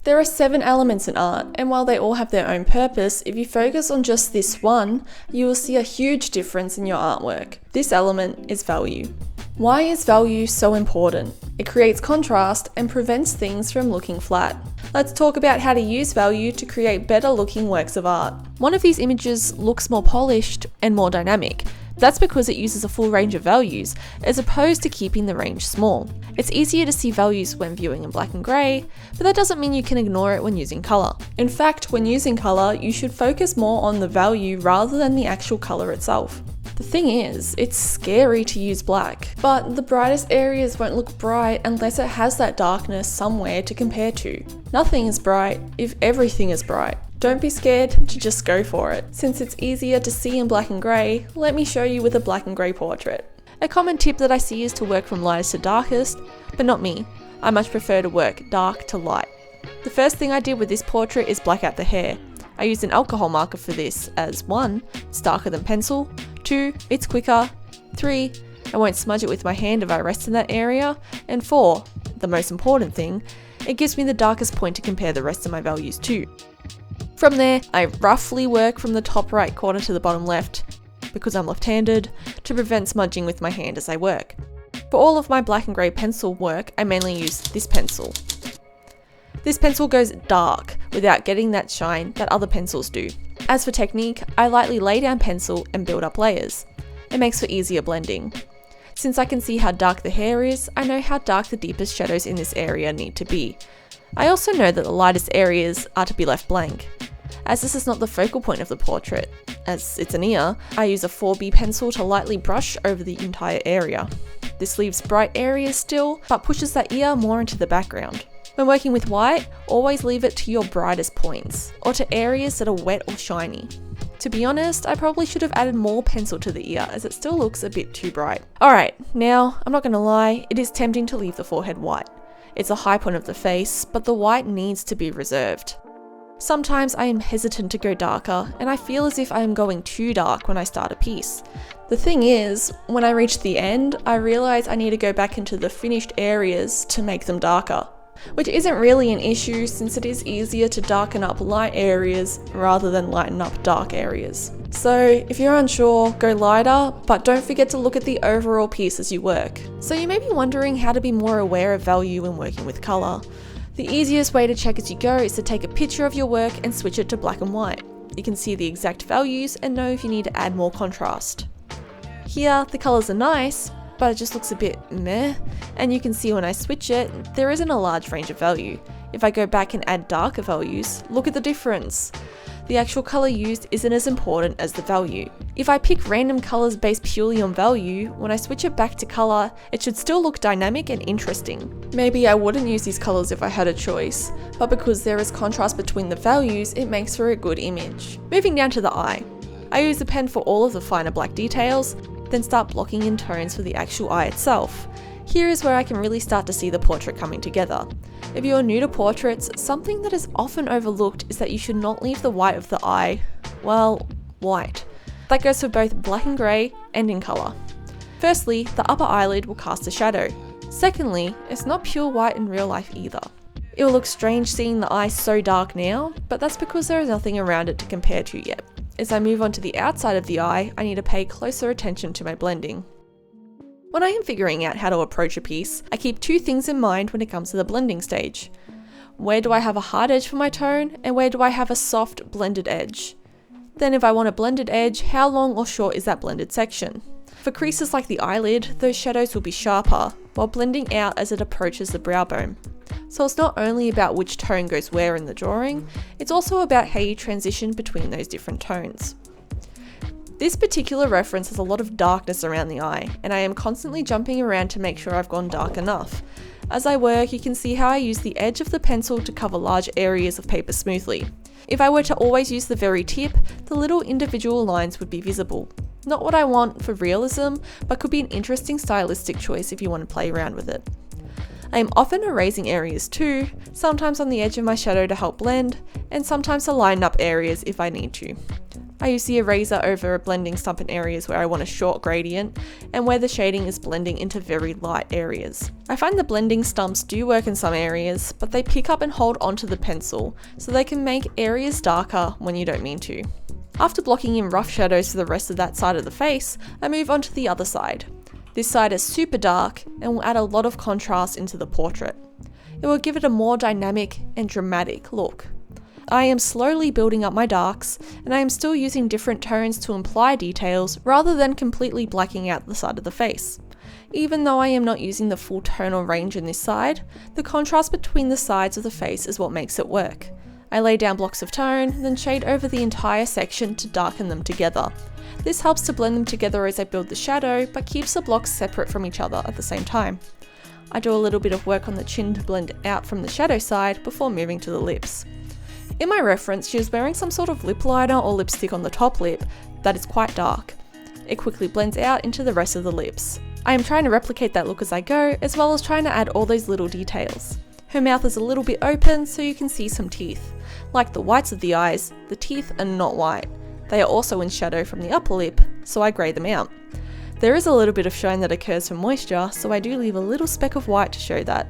There are 7 elements in art, and while they all have their own purpose, if you focus on just this one, you will see a huge difference in your artwork. This element is value. Why is value so important? It creates contrast and prevents things from looking flat. Let's talk about how to use value to create better looking works of art. One of these images looks more polished and more dynamic. That's because it uses a full range of values, as opposed to keeping the range small. It's easier to see values when viewing in black and grey, but that doesn't mean you can ignore it when using colour. In fact, when using colour, you should focus more on the value rather than the actual colour itself. The thing is, it's scary to use black, but the brightest areas won't look bright unless it has that darkness somewhere to compare to. Nothing is bright if everything is bright. Don't be scared to just go for it. Since it's easier to see in black and grey, let me show you with a black and grey portrait. A common tip that I see is to work from lightest to darkest, but not me. I much prefer to work dark to light. The first thing I did with this portrait is black out the hair. I used an alcohol marker for this as 1, it's darker than pencil, 2, it's quicker, 3, I won't smudge it with my hand if I rest in that area, and 4, the most important thing, it gives me the darkest point to compare the rest of my values to. From there, I roughly work from the top right corner to the bottom left, because I'm left-handed, to prevent smudging with my hand as I work. For all of my black and grey pencil work, I mainly use this pencil. This pencil goes dark without getting that shine that other pencils do. As for technique, I lightly lay down pencil and build up layers. It makes for easier blending. Since I can see how dark the hair is, I know how dark the deepest shadows in this area need to be. I also know that the lightest areas are to be left blank. As this is not the focal point of the portrait, as it's an ear, I use a 4B pencil to lightly brush over the entire area. This leaves bright areas still, but pushes that ear more into the background. When working with white, always leave it to your brightest points, or to areas that are wet or shiny. To be honest, I probably should have added more pencil to the ear as it still looks a bit too bright. Alright, now, I'm not gonna lie, it is tempting to leave the forehead white. It's a high point of the face, but the white needs to be reserved. Sometimes I am hesitant to go darker, and I feel as if I am going too dark when I start a piece. The thing is, when I reach the end, I realise I need to go back into the finished areas to make them darker. Which isn't really an issue since it is easier to darken up light areas rather than lighten up dark areas. So if you're unsure, go lighter, but don't forget to look at the overall piece as you work. So you may be wondering how to be more aware of value when working with colour. The easiest way to check as you go is to take a picture of your work and switch it to black and white. You can see the exact values and know if you need to add more contrast. Here, the colours are nice, but it just looks a bit meh, and you can see when I switch it, there isn't a large range of value. If I go back and add darker values, look at the difference. The actual colour used isn't as important as the value. If I pick random colours based purely on value, when I switch it back to colour, it should still look dynamic and interesting. Maybe I wouldn't use these colours if I had a choice, but because there is contrast between the values, it makes for a good image. Moving down to the eye. I use the pen for all of the finer black details, then start blocking in tones for the actual eye itself. Here is where I can really start to see the portrait coming together. If you are new to portraits, something that is often overlooked is that you should not leave the white of the eye, well, white. That goes for both black and grey and in colour. Firstly, the upper eyelid will cast a shadow. Secondly, it's not pure white in real life either. It will look strange seeing the eye so dark now, but that's because there is nothing around it to compare to yet. As I move on to the outside of the eye, I need to pay closer attention to my blending. When I am figuring out how to approach a piece, I keep 2 things in mind when it comes to the blending stage. Where do I have a hard edge for my tone, and where do I have a soft blended edge? Then if I want a blended edge, how long or short is that blended section? For creases like the eyelid, those shadows will be sharper, while blending out as it approaches the brow bone. So it's not only about which tone goes where in the drawing, it's also about how you transition between those different tones. This particular reference has a lot of darkness around the eye, and I am constantly jumping around to make sure I've gone dark enough. As I work, you can see how I use the edge of the pencil to cover large areas of paper smoothly. If I were to always use the very tip, the little individual lines would be visible. Not what I want for realism, but could be an interesting stylistic choice if you want to play around with it. I am often erasing areas too, sometimes on the edge of my shadow to help blend, and sometimes to line up areas if I need to. I use the eraser over a blending stump in areas where I want a short gradient and where the shading is blending into very light areas. I find the blending stumps do work in some areas, but they pick up and hold onto the pencil, so they can make areas darker when you don't mean to. After blocking in rough shadows for the rest of that side of the face, I move on to the other side. This side is super dark and will add a lot of contrast into the portrait. It will give it a more dynamic and dramatic look. I am slowly building up my darks, and I am still using different tones to imply details rather than completely blacking out the side of the face. Even though I am not using the full tonal range in this side, the contrast between the sides of the face is what makes it work. I lay down blocks of tone, then shade over the entire section to darken them together. This helps to blend them together as I build the shadow, but keeps the blocks separate from each other at the same time. I do a little bit of work on the chin to blend out from the shadow side before moving to the lips. In my reference, she was wearing some sort of lip liner or lipstick on the top lip that is quite dark. It quickly blends out into the rest of the lips. I am trying to replicate that look as I go, as well as trying to add all those little details. Her mouth is a little bit open, so you can see some teeth. Like the whites of the eyes, the teeth are not white. They are also in shadow from the upper lip, so I grey them out. There is a little bit of shine that occurs from moisture, so I do leave a little speck of white to show that.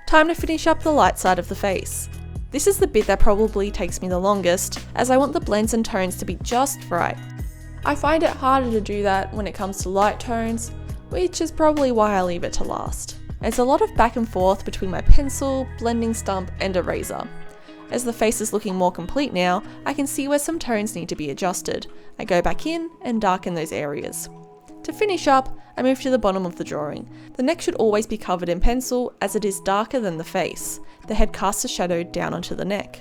Time to finish up the light side of the face. This is the bit that probably takes me the longest, as I want the blends and tones to be just right. I find it harder to do that when it comes to light tones, which is probably why I leave it to last. There's a lot of back and forth between my pencil, blending stump, and eraser. As the face is looking more complete now, I can see where some tones need to be adjusted. I go back in and darken those areas. To finish up, I move to the bottom of the drawing. The neck should always be covered in pencil, as it is darker than the face. The head casts a shadow down onto the neck.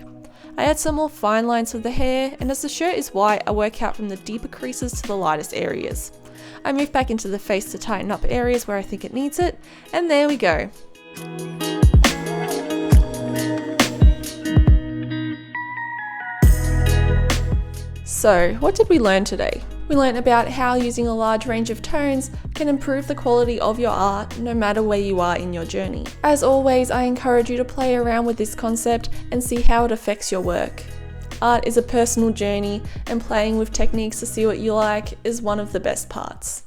I add some more fine lines with the hair, and as the shirt is white, I work out from the deeper creases to the lightest areas. I move back into the face to tighten up areas where I think it needs it, and there we go. So, what did we learn today? We learned about how using a large range of tones can improve the quality of your art no matter where you are in your journey. As always, I encourage you to play around with this concept and see how it affects your work. Art is a personal journey, and playing with techniques to see what you like is one of the best parts.